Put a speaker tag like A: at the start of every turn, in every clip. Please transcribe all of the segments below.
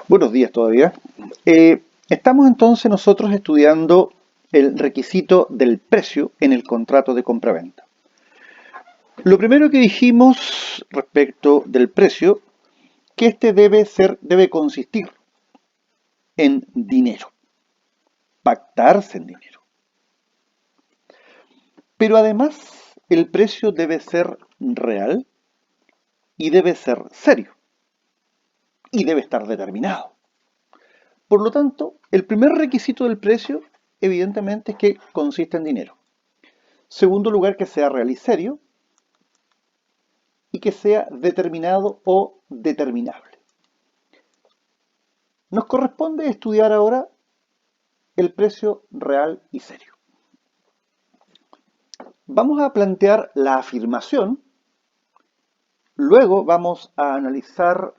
A: Buenos días todavía. Estamos entonces nosotros estudiando el requisito del precio en el contrato de compraventa. Lo primero que dijimos respecto del precio, que este debe consistir en dinero, pactarse en dinero. Pero además el precio debe ser real y debe ser serio y debe estar determinado. Por lo tanto, el primer requisito del precio, evidentemente, es que consiste en dinero. Segundo lugar, que sea real y serio y que sea determinado o determinable. Nos corresponde estudiar ahora el precio real y serio. Vamos a plantear la afirmación, luego vamos a analizar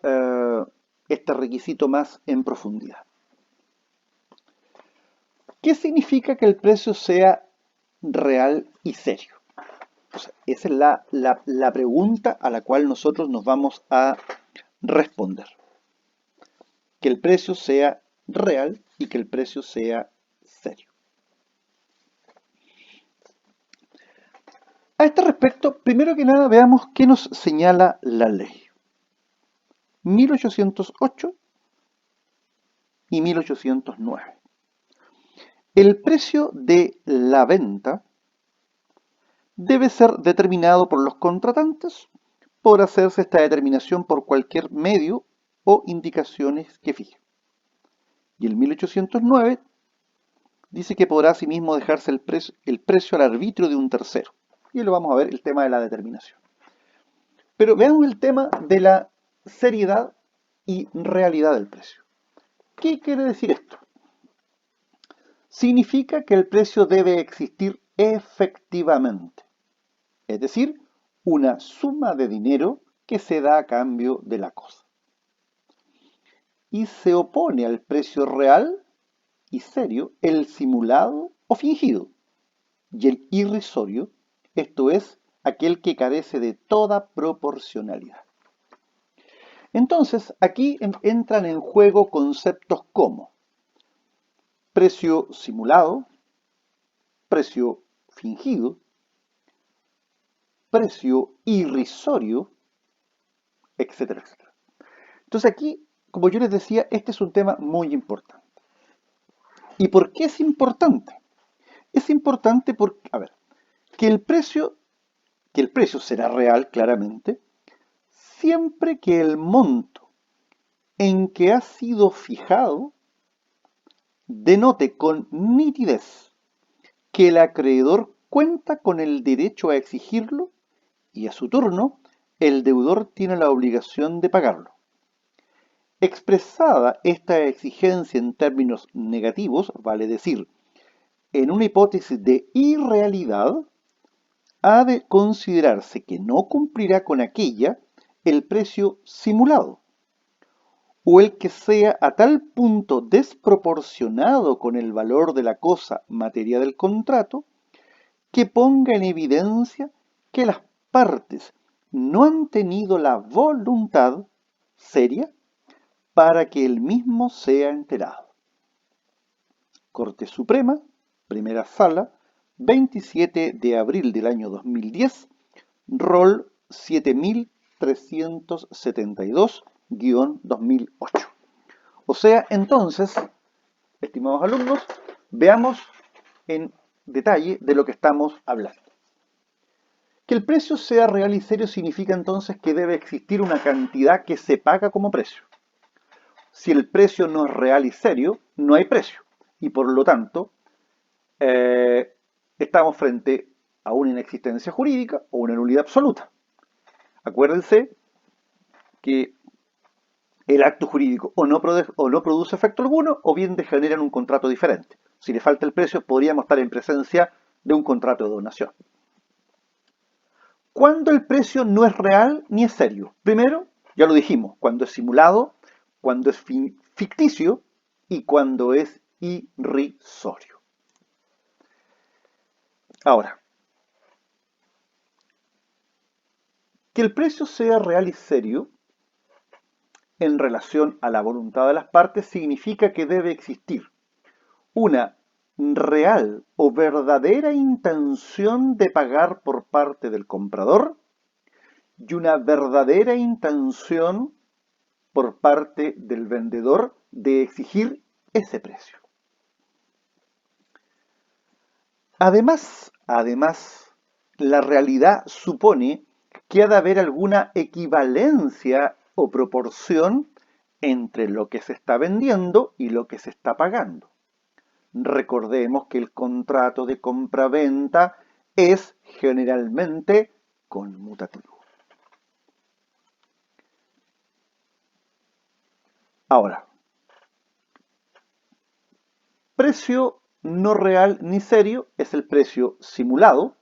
A: este requisito más en profundidad. ¿Qué significa que el precio sea real y serio? O sea, esa es la pregunta a la cual nosotros nos vamos a responder. Que el precio sea real y que el precio sea serio. A este respecto, primero que nada veamos qué nos señala la ley. 1808 y 1809. El precio de la venta debe ser determinado por los contratantes por hacerse esta determinación por cualquier medio o indicaciones que fijen. Y el 1809 dice que podrá asimismo dejarse el precio al arbitrio de un tercero. Y lo vamos a ver, el tema de la determinación. Pero veamos el tema de la seriedad y realidad del precio. ¿Qué quiere decir esto? Significa que el precio debe existir efectivamente, es decir, una suma de dinero que se da a cambio de la cosa. Y se opone al precio real y serio el simulado o fingido, y el irrisorio, esto es, aquel que carece de toda proporcionalidad. Entonces, aquí entran en juego conceptos como precio simulado, precio fingido, precio irrisorio, etcétera, etcétera. Entonces aquí, como yo les decía, este es un tema muy importante. ¿Y por qué es importante? Es importante porque, a ver, que el precio, que el precio será real claramente, siempre que el monto en que ha sido fijado denote con nitidez que el acreedor cuenta con el derecho a exigirlo y a su turno el deudor tiene la obligación de pagarlo. Expresada esta exigencia en términos negativos, vale decir, en una hipótesis de irrealidad, ha de considerarse que no cumplirá con aquella el precio simulado, o el que sea a tal punto desproporcionado con el valor de la cosa materia del contrato, que ponga en evidencia que las partes no han tenido la voluntad seria para que el mismo sea enterado. Corte Suprema, Primera Sala, 27 de abril del año 2010, rol 7372-2008. O sea, entonces, estimados alumnos, veamos en detalle de lo que estamos hablando. Que el precio sea real y serio significa entonces que debe existir una cantidad que se paga como precio. Si el precio no es real y serio, no hay precio. Y por lo tanto, estamos frente a una inexistencia jurídica o una nulidad absoluta. Acuérdense que el acto jurídico o no produce efecto alguno o bien generan un contrato diferente. Si le falta el precio, podríamos estar en presencia de un contrato de donación. ¿Cuándo el precio no es real ni es serio? Primero, ya lo dijimos, cuando es simulado, cuando es ficticio y cuando es irrisorio. Ahora, que el precio sea real y serio en relación a la voluntad de las partes significa que debe existir una real o verdadera intención de pagar por parte del comprador y una verdadera intención por parte del vendedor de exigir ese precio. Además, la realidad supone que ha de haber alguna equivalencia o proporción entre lo que se está vendiendo y lo que se está pagando. Recordemos que el contrato de compra-venta es generalmente conmutativo. Ahora, precio no real ni serio es el precio simulado,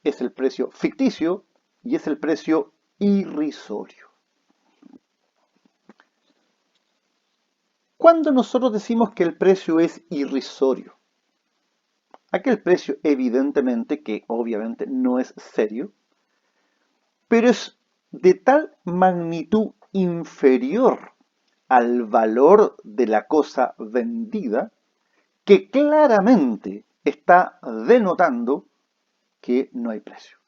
A: es el precio ficticio y es el precio irrisorio. ¿Cuándo nosotros decimos que el precio es irrisorio? Aquel precio evidentemente que obviamente no es serio, pero es de tal magnitud inferior al valor de la cosa vendida que claramente está denotando que no hay precio.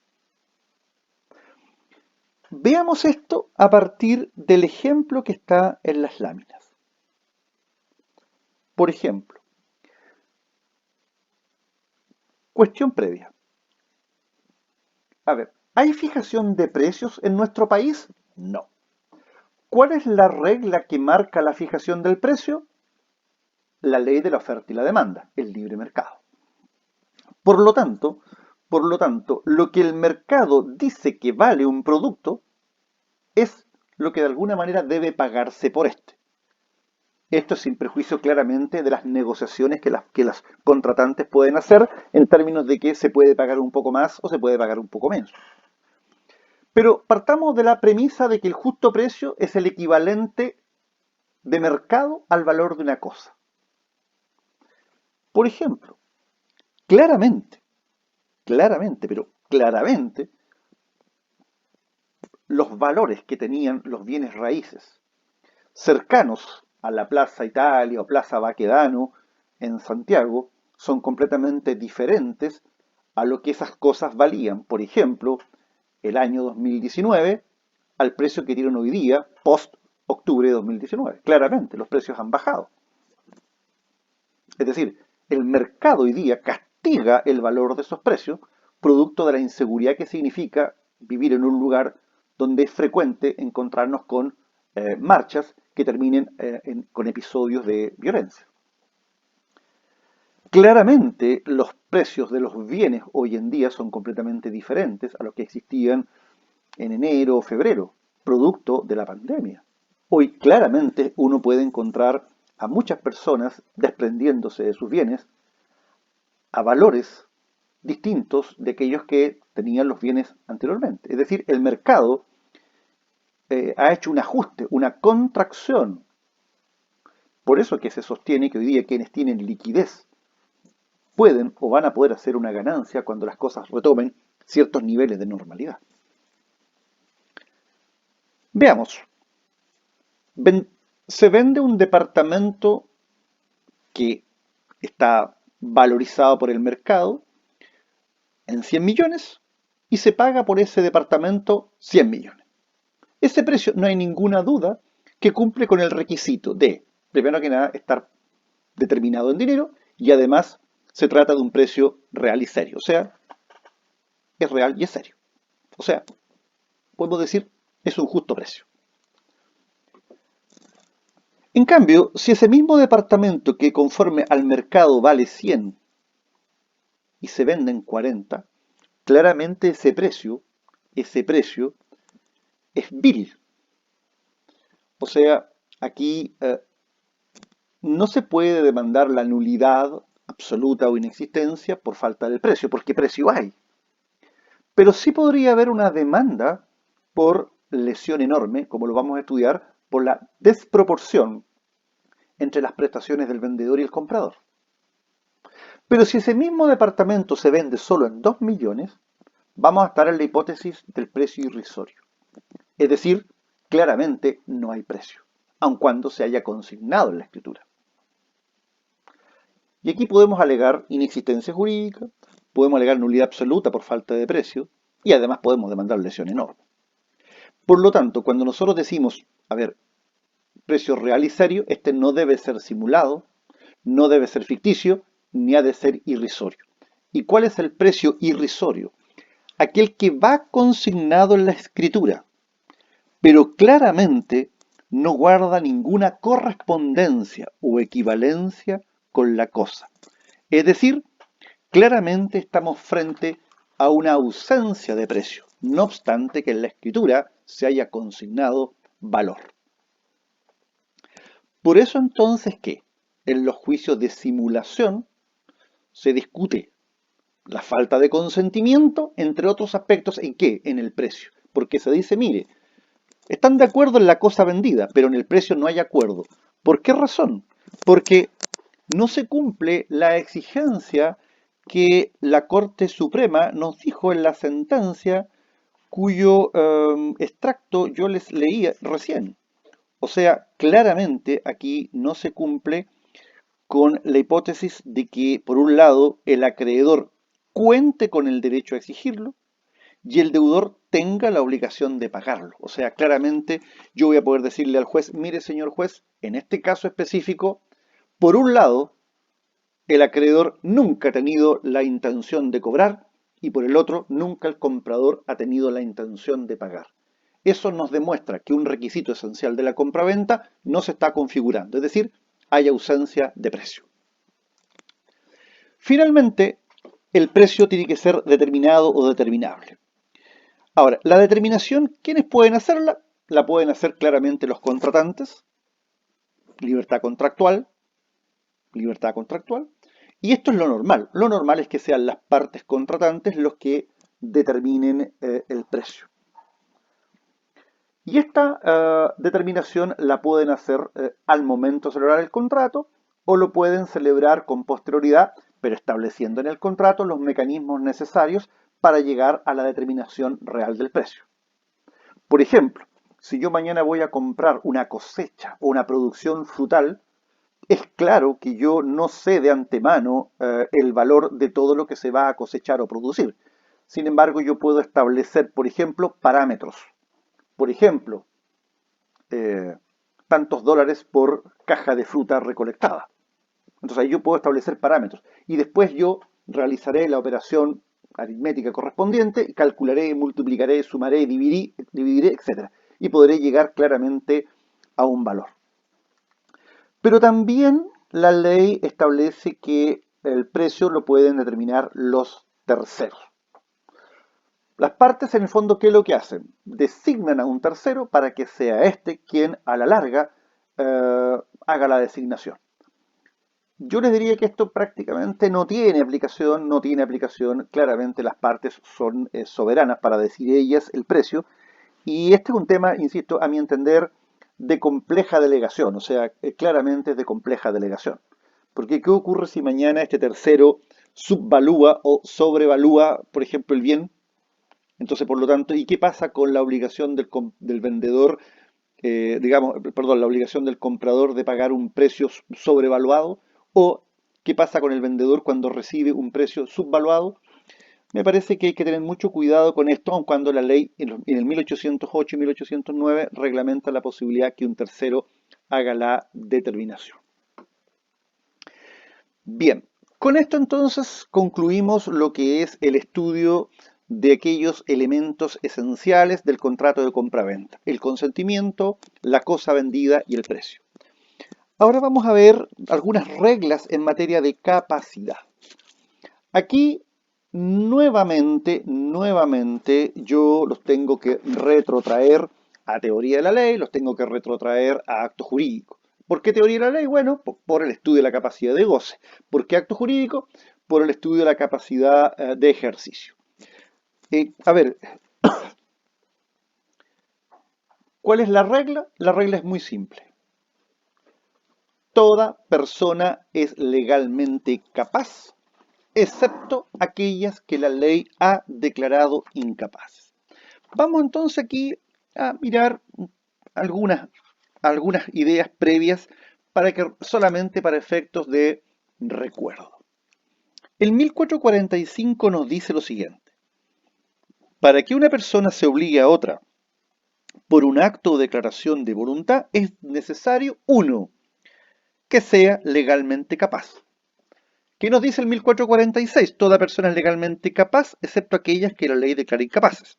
A: Veamos esto a partir del ejemplo que está en las láminas. Por ejemplo, cuestión previa. A ver, ¿hay fijación de precios en nuestro país? No. ¿Cuál es la regla que marca la fijación del precio? La ley de la oferta y la demanda, el libre mercado. Por lo tanto, lo que el mercado dice que vale un producto es lo que de alguna manera debe pagarse por este. Esto sin perjuicio claramente de las negociaciones que las contratantes pueden hacer en términos de que se puede pagar un poco más o se puede pagar un poco menos. Pero partamos de la premisa de que el justo precio es el equivalente de mercado al valor de una cosa. Por ejemplo, claramente, los valores que tenían los bienes raíces cercanos a la Plaza Italia o Plaza Baquedano en Santiago son completamente diferentes a lo que esas cosas valían. Por ejemplo, el año 2019 al precio que tienen hoy día, post octubre de 2019. Claramente, los precios han bajado. Es decir, el mercado hoy día castiga el valor de esos precios, producto de la inseguridad que significa vivir en un lugar donde es frecuente encontrarnos con marchas que terminen con episodios de violencia. Claramente, los precios de los bienes hoy en día son completamente diferentes a los que existían en enero o febrero, producto de la pandemia. Hoy claramente uno puede encontrar a muchas personas desprendiéndose de sus bienes a valores distintos de aquellos que tenían los bienes anteriormente. Es decir, el mercado ha hecho un ajuste, una contracción. Por eso es que se sostiene que hoy día quienes tienen liquidez pueden o van a poder hacer una ganancia cuando las cosas retomen ciertos niveles de normalidad. Veamos. Se vende un departamento que está valorizado por el mercado en 100 millones y se paga por ese departamento 100 millones. Ese precio, no hay ninguna duda, que cumple con el requisito de, primero que nada, estar determinado en dinero y además se trata de un precio real y serio. O sea, es real y es serio. O sea, podemos decir, es un justo precio. En cambio, si ese mismo departamento que conforme al mercado vale 100 y se vende en 40, claramente ese precio es vil. O sea, aquí no se puede demandar la nulidad absoluta o inexistencia por falta del precio, porque precio hay. Pero sí podría haber una demanda por lesión enorme, como lo vamos a estudiar, por la desproporción entre las prestaciones del vendedor y el comprador. Pero si ese mismo departamento se vende solo en 2 millones, vamos a estar en la hipótesis del precio irrisorio. Es decir, claramente no hay precio. aun cuando se haya consignado en la escritura. Y aquí podemos alegar inexistencia jurídica, podemos alegar nulidad absoluta por falta de precio, y además podemos demandar lesión enorme. Por lo tanto, cuando nosotros decimos, a ver, precio real y serio, este no debe ser simulado, no debe ser ficticio, ni ha de ser irrisorio. ¿Y cuál es el precio irrisorio? Aquel que va consignado en la escritura, pero claramente no guarda ninguna correspondencia o equivalencia con la cosa. Es decir, claramente estamos frente a una ausencia de precio, no obstante que en la escritura se haya consignado valor. Por eso entonces que en los juicios de simulación se discute la falta de consentimiento, entre otros aspectos, ¿en qué? En el precio. Porque se dice, mire, están de acuerdo en la cosa vendida, pero en el precio no hay acuerdo. ¿Por qué razón? Porque no se cumple la exigencia que la Corte Suprema nos dijo en la sentencia cuyo extracto yo les leía recién. O sea, claramente aquí no se cumple con la hipótesis de que, por un lado, el acreedor cuente con el derecho a exigirlo y el deudor tenga la obligación de pagarlo. O sea, claramente yo voy a poder decirle al juez, mire señor juez, en este caso específico, por un lado, el acreedor nunca ha tenido la intención de cobrar y por el otro, nunca el comprador ha tenido la intención de pagar. Eso nos demuestra que un requisito esencial de la compraventa no se está configurando, es decir, hay ausencia de precio. Finalmente, el precio tiene que ser determinado o determinable. Ahora, la determinación, ¿quiénes pueden hacerla? La pueden hacer claramente los contratantes, libertad contractual, libertad contractual, y esto es lo normal. Lo normal es que sean las partes contratantes los que determinen el precio. Y esta determinación la pueden hacer al momento de celebrar el contrato o lo pueden celebrar con posterioridad, pero estableciendo en el contrato los mecanismos necesarios para llegar a la determinación real del precio. Por ejemplo, si yo mañana voy a comprar una cosecha o una producción frutal, es claro que yo no sé de antemano el valor de todo lo que se va a cosechar o producir. Sin embargo, yo puedo establecer, por ejemplo, parámetros. Por ejemplo, tantos dólares por caja de fruta recolectada. Entonces ahí yo puedo establecer parámetros. Y después yo realizaré la operación aritmética correspondiente, calcularé, multiplicaré, sumaré, dividiré, etc. Y podré llegar claramente a un valor. Pero también la ley establece que el precio lo pueden determinar los terceros. Las partes, en el fondo, ¿qué es lo que hacen? Designan a un tercero para que sea este quien, a la larga, haga la designación. Yo les diría que esto prácticamente no tiene aplicación. Claramente las partes son soberanas para decir ellas el precio. Y este es un tema, insisto, a mi entender, de compleja delegación. O sea, claramente es de compleja delegación. Porque ¿qué ocurre si mañana este tercero subvalúa o sobrevalúa, por ejemplo, el bien? Entonces, por lo tanto, ¿y qué pasa con la obligación del vendedor, la obligación del comprador de pagar un precio sobrevaluado? ¿O qué pasa con el vendedor cuando recibe un precio subvaluado? Me parece que hay que tener mucho cuidado con esto, aun cuando la ley en el 1808 y 1809 reglamenta la posibilidad que un tercero haga la determinación. Bien, con esto entonces concluimos lo que es el estudio de aquellos elementos esenciales del contrato de compraventa: el consentimiento, la cosa vendida y el precio. Ahora vamos a ver algunas reglas en materia de capacidad. Aquí nuevamente yo los tengo que retrotraer a teoría de la ley, los tengo que retrotraer a acto jurídico. ¿Por qué teoría de la ley? Bueno, por el estudio de la capacidad de goce. ¿Por qué acto jurídico? Por el estudio de la capacidad de ejercicio. A ver, ¿cuál es la regla? La regla es muy simple. Toda persona es legalmente capaz, excepto aquellas que la ley ha declarado incapaces. Vamos entonces aquí a mirar algunas algunas ideas previas para que solamente para efectos de recuerdo. El 1445 nos dice lo siguiente: para que una persona se obligue a otra por un acto o declaración de voluntad es necesario, uno, que sea legalmente capaz. ¿Qué nos dice el 1446? Toda persona es legalmente capaz, excepto aquellas que la ley declara incapaces.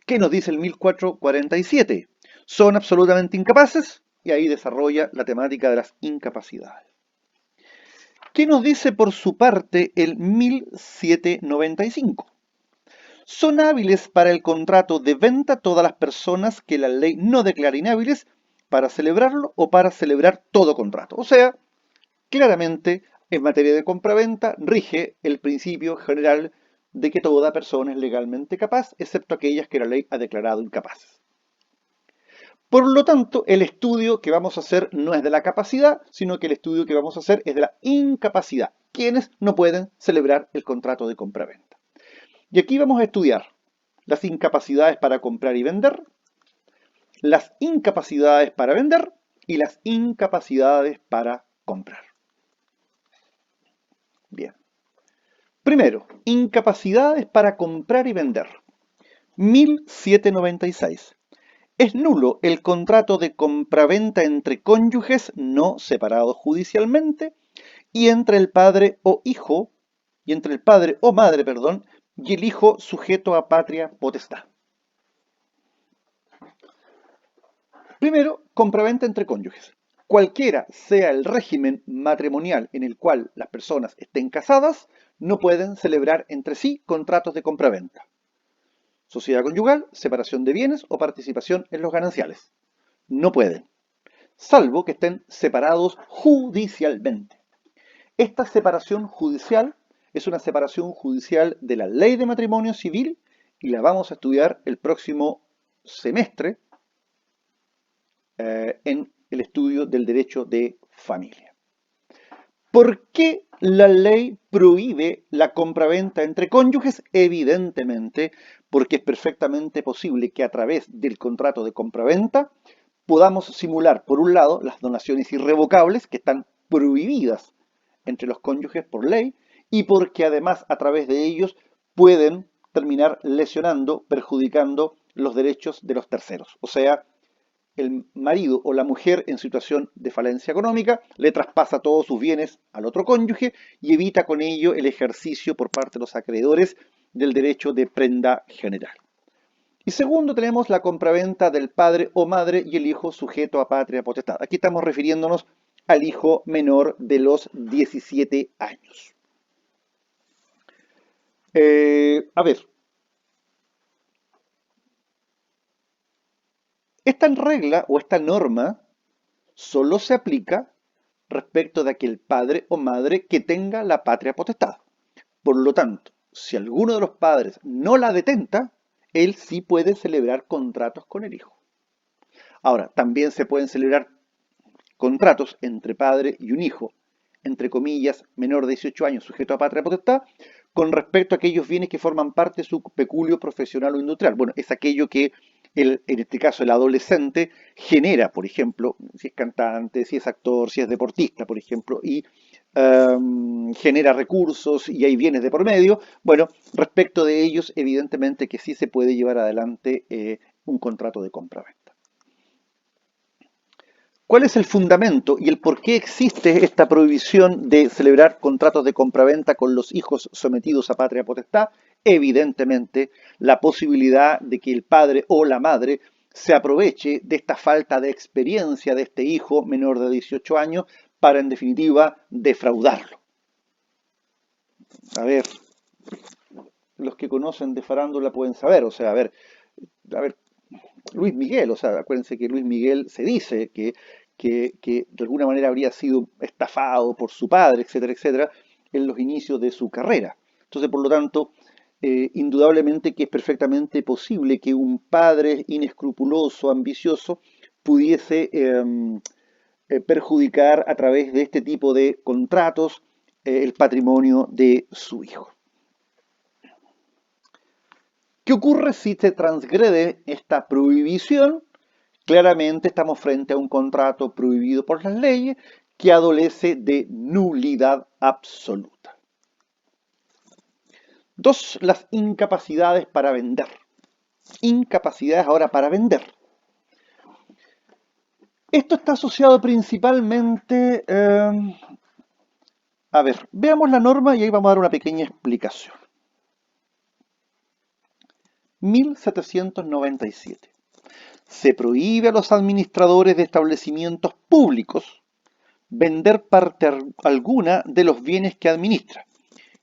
A: ¿Qué nos dice el 1447? Son absolutamente incapaces, y ahí desarrolla la temática de las incapacidades. ¿Qué nos dice por su parte el 1795? Son hábiles para el contrato de venta todas las personas que la ley no declara inhábiles para celebrarlo o para celebrar todo contrato. O sea, claramente, en materia de compraventa, rige el principio general de que toda persona es legalmente capaz, excepto aquellas que la ley ha declarado incapaces. Por lo tanto, el estudio que vamos a hacer no es de la capacidad, sino que el estudio que vamos a hacer es de la incapacidad, quienes no pueden celebrar el contrato de compraventa. Y aquí vamos a estudiar las incapacidades para comprar y vender, las incapacidades para vender y las incapacidades para comprar. Bien. Primero, incapacidades para comprar y vender. 1796. Es nulo el contrato de compraventa entre cónyuges no separados judicialmente y entre el padre o hijo, y entre el padre o madre, perdón, y el hijo sujeto a patria potestad. Primero, compraventa entre cónyuges. Cualquiera sea el régimen matrimonial en el cual las personas estén casadas, no pueden celebrar entre sí contratos de compraventa. Sociedad conyugal, separación de bienes o participación en los gananciales. No pueden, salvo que estén separados judicialmente. Esta separación judicial es una separación judicial de la ley de matrimonio civil y la vamos a estudiar el próximo semestre en el estudio del derecho de familia. ¿Por qué la ley prohíbe la compraventa entre cónyuges? Evidentemente, porque es perfectamente posible que a través del contrato de compraventa podamos simular, por un lado, las donaciones irrevocables que están prohibidas entre los cónyuges por ley y porque además a través de ellos pueden terminar lesionando, perjudicando los derechos de los terceros. O sea, el marido o la mujer en situación de falencia económica le traspasa todos sus bienes al otro cónyuge y evita con ello el ejercicio por parte de los acreedores del derecho de prenda general. Y segundo, tenemos la compraventa del padre o madre y el hijo sujeto a patria potestad. Aquí estamos refiriéndonos al hijo menor de los 17 años. A ver, esta regla o esta norma solo se aplica respecto de aquel padre o madre que tenga la patria potestad. Por lo tanto, si alguno de los padres no la detenta, él sí puede celebrar contratos con el hijo. Ahora, también se pueden celebrar contratos entre padre y un hijo, entre comillas, menor de 18 años, sujeto a patria potestad, con respecto a aquellos bienes que forman parte de su peculio profesional o industrial. Bueno, es aquello que en este caso el adolescente genera, por ejemplo, si es cantante, si es actor, si es deportista, por ejemplo, y genera recursos y hay bienes de por medio. Bueno, respecto de ellos, evidentemente que sí se puede llevar adelante un contrato de compra-venta. ¿Cuál es el fundamento y el por qué existe esta prohibición de celebrar contratos de compraventa con los hijos sometidos a patria potestad? Evidentemente, la posibilidad de que el padre o la madre se aproveche de esta falta de experiencia de este hijo menor de 18 años para, en definitiva, defraudarlo. A ver, los que conocen de farándula pueden saber, o sea, a ver, Luis Miguel, o sea, acuérdense que Luis Miguel se dice que de alguna manera habría sido estafado por su padre, etcétera, etcétera, en los inicios de su carrera. Entonces, por lo tanto, indudablemente que es perfectamente posible que un padre inescrupuloso, ambicioso, pudiese perjudicar a través de este tipo de contratos el patrimonio de su hijo. ¿Qué ocurre si se transgrede esta prohibición? Claramente estamos frente a un contrato prohibido por las leyes que adolece de nulidad absoluta. Dos, las incapacidades para vender. Incapacidades ahora para vender. Esto está asociado principalmente... a ver, veamos la norma y ahí vamos a dar una pequeña explicación. 1797. Se prohíbe a los administradores de establecimientos públicos vender parte alguna de los bienes que administra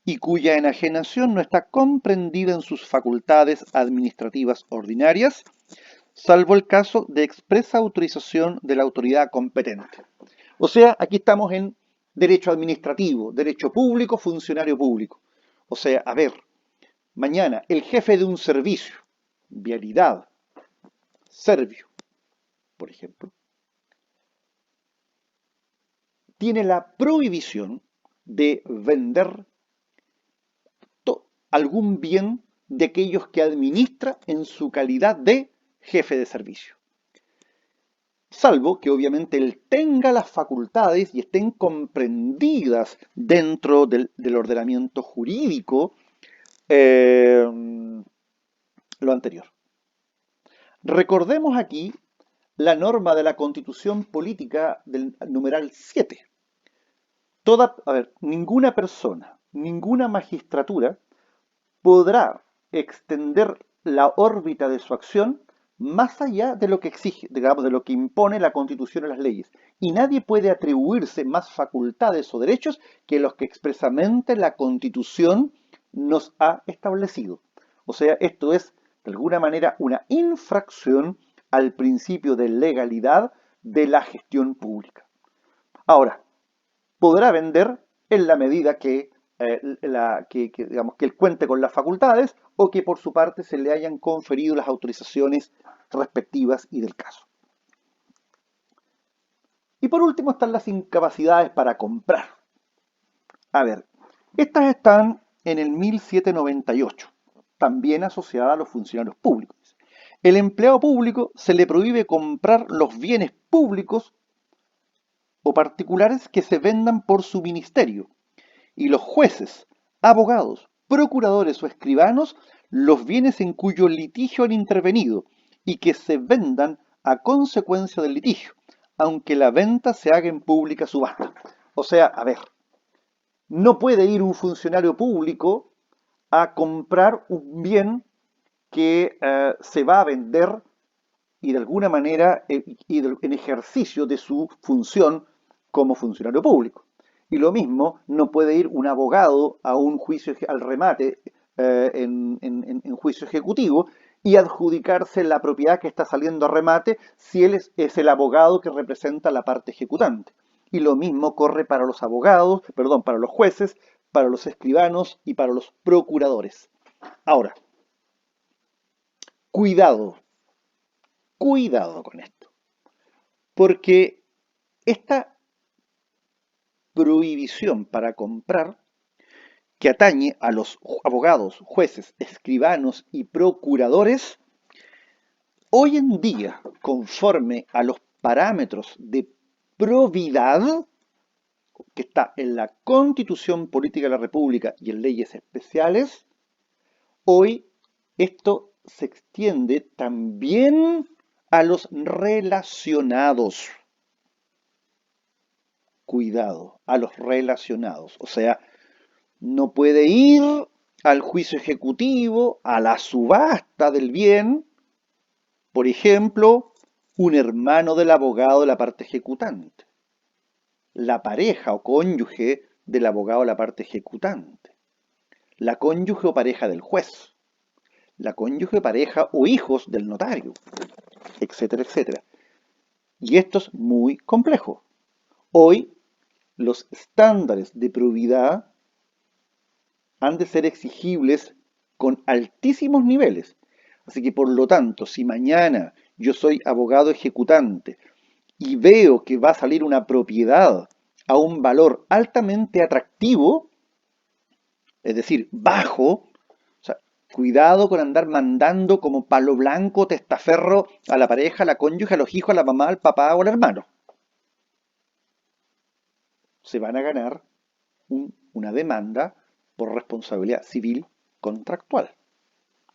A: y cuya enajenación no está comprendida en sus facultades administrativas ordinarias, salvo el caso de expresa autorización de la autoridad competente. O sea, aquí estamos en derecho administrativo, derecho público, funcionario público. O sea, a ver, mañana el jefe de un servicio, vialidad, servio, por ejemplo, tiene la prohibición de vender algún bien de aquellos que administra en su calidad de jefe de servicio. Salvo que obviamente él tenga las facultades y estén comprendidas dentro del ordenamiento jurídico lo anterior. Recordemos aquí la norma de la Constitución Política del numeral 7. Ninguna persona, ninguna magistratura podrá extender la órbita de su acción más allá de lo que exige, digamos, de lo que impone la Constitución y las leyes. Y nadie puede atribuirse más facultades o derechos que los que expresamente la Constitución nos ha establecido. O sea, esto es, de alguna manera, una infracción al principio de legalidad de la gestión pública. Ahora, podrá vender en la medida que digamos, que él cuente con las facultades o que por su parte se le hayan conferido las autorizaciones respectivas y del caso. Y por último están las incapacidades para comprar. A ver, estas están en el 1798, también asociadas a los funcionarios públicos. El empleado público se le prohíbe comprar los bienes públicos o particulares que se vendan por su ministerio, y los jueces, abogados, procuradores o escribanos los bienes en cuyo litigio han intervenido y que se vendan a consecuencia del litigio, aunque la venta se haga en pública subasta. O sea, a ver, no puede ir un funcionario público a comprar un bien que se va a vender y de alguna manera en ejercicio de su función como funcionario público. Y lo mismo, no puede ir un abogado a un juicio al remate en juicio ejecutivo y adjudicarse la propiedad que está saliendo a remate si él es el abogado que representa la parte ejecutante. Y lo mismo corre para los abogados, perdón, para los jueces, para los escribanos y para los procuradores. Ahora, cuidado, cuidado con esto, porque esta prohibición para comprar que atañe a los abogados, jueces, escribanos y procuradores, hoy en día, conforme a los parámetros de probidad que está en la Constitución Política de la República y en leyes especiales, hoy esto se extiende también a los relacionados. Cuidado, a los relacionados. O sea, no puede ir al juicio ejecutivo, a la subasta del bien, por ejemplo, un hermano del abogado de la parte ejecutante, la pareja o cónyuge del abogado de la parte ejecutante, la cónyuge o pareja del juez, la cónyuge, pareja o hijos del notario, etcétera, etcétera. Y esto es muy complejo. Hoy los estándares de probidad han de ser exigibles con altísimos niveles. Así que por lo tanto, si mañana yo soy abogado ejecutante y veo que va a salir una propiedad a un valor altamente atractivo, es decir, bajo, o sea, Cuidado con andar mandando como palo blanco, testaferro a la pareja, a la cónyuge, a los hijos, a la mamá, al papá o al hermano. Se van a ganar una demanda por responsabilidad civil contractual,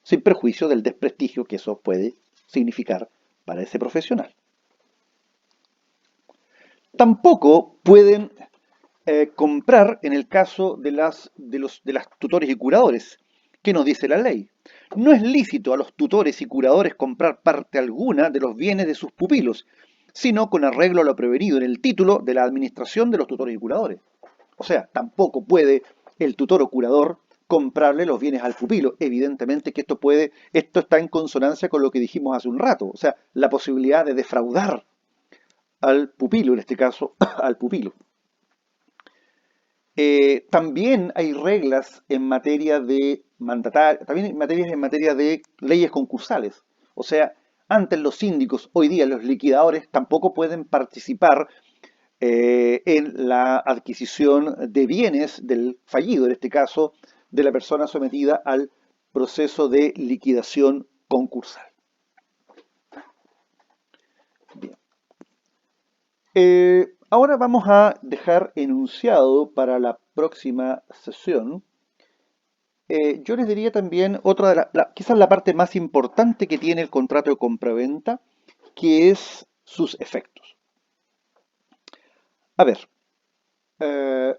A: sin perjuicio del desprestigio que eso puede significar para ese profesional. Tampoco pueden comprar en el caso de las tutores y curadores. ¿Qué nos dice la ley? No es lícito a los tutores y curadores comprar parte alguna de los bienes de sus pupilos, sino con arreglo a lo prevenido en el título de la administración de los tutores y curadores. O sea, tampoco puede el tutor o curador comprarle los bienes al pupilo. Evidentemente que esto está en consonancia con lo que dijimos hace un rato. O sea, la posibilidad de defraudar al pupilo, en este caso, al pupilo. También hay reglas en materia de también hay materias en materia de leyes concursales. O sea, antes los síndicos, hoy día los liquidadores tampoco pueden participar en la adquisición de bienes del fallido, en este caso, de la persona sometida al proceso de liquidación concursal. Bien. Ahora vamos a dejar enunciado para la próxima sesión. Yo les diría también otra de quizás la parte más importante que tiene el contrato de compraventa, que es sus efectos. A ver, eh,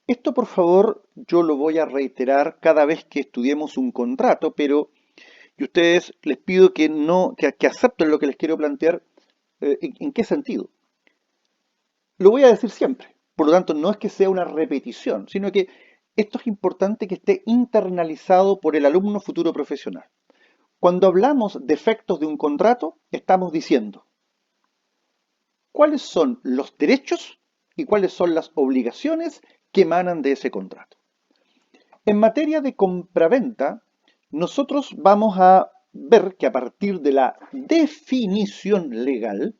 A: esto por favor yo lo voy a reiterar cada vez que estudiemos un contrato, pero y ustedes les pido que que acepten lo que les quiero plantear. ¿En qué sentido? Lo voy a decir siempre. Por lo tanto, no es que sea una repetición, sino que esto es importante que esté internalizado por el alumno futuro profesional. Cuando hablamos de efectos de un contrato, estamos diciendo cuáles son los derechos y cuáles son las obligaciones que emanan de ese contrato. En materia de compraventa, nosotros vamos a ver que a partir de la definición legal,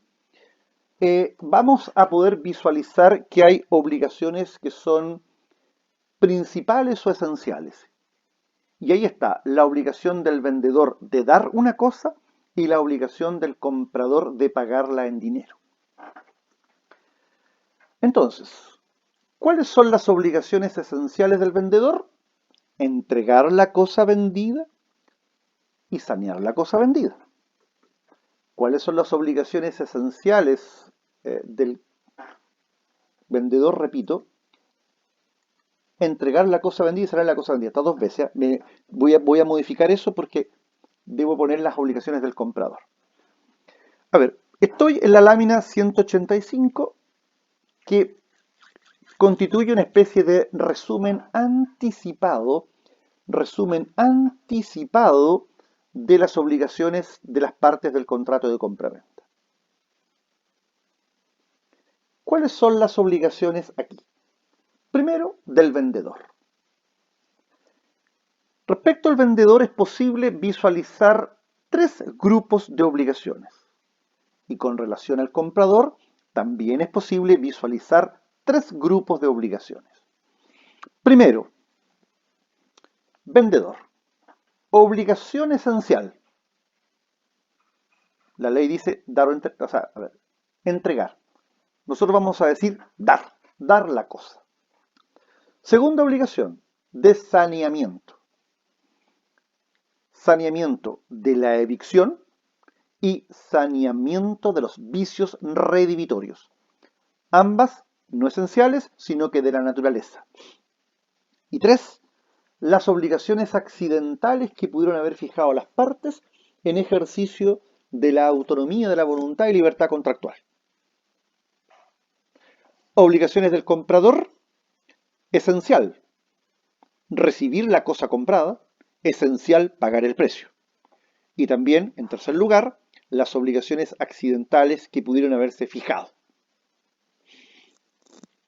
A: vamos a poder visualizar que hay obligaciones que son principales o esenciales. Y ahí está la obligación del vendedor de dar una cosa y la obligación del comprador de pagarla en dinero. Entonces, ¿cuáles son las obligaciones esenciales del vendedor? Entregar la cosa vendida y sanear la cosa vendida. ¿Cuáles son las obligaciones esenciales del vendedor? Repito, entregar la cosa vendida y sanear la cosa vendida. Estas dos veces. Voy a modificar eso porque debo poner las obligaciones del comprador. A ver, estoy en la lámina 185 que constituye una especie de resumen anticipado de las obligaciones de las partes del contrato de compraventa. ¿Cuáles son las obligaciones aquí? Primero, del vendedor. Respecto al vendedor es posible visualizar tres grupos de obligaciones. Y con relación al comprador, también es posible visualizar tres grupos de obligaciones. Primero, vendedor. Obligación esencial. La ley dice dar entregar. Nosotros vamos a decir dar la cosa. Segunda obligación, de saneamiento. Saneamiento de la evicción y saneamiento de los vicios redivitorios. Ambas no esenciales, sino que de la naturaleza. Y tres, las obligaciones accidentales que pudieron haber fijado las partes en ejercicio de la autonomía de la voluntad y libertad contractual. Obligaciones del comprador, esencial, recibir la cosa comprada, esencial, pagar el precio. Y también, en tercer lugar, las obligaciones accidentales que pudieron haberse fijado.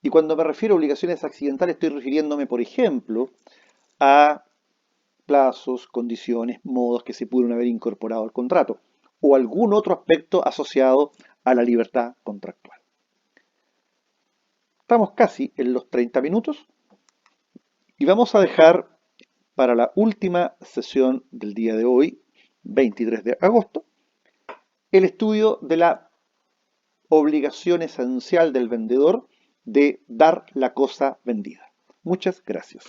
A: Y cuando me refiero a obligaciones accidentales, estoy refiriéndome, por ejemplo, a plazos, condiciones, modos que se pudieron haber incorporado al contrato o algún otro aspecto asociado a la libertad contractual. Estamos casi en los 30 minutos y vamos a dejar para la última sesión del día de hoy, 23 de agosto, el estudio de la obligación esencial del vendedor de dar la cosa vendida. Muchas gracias.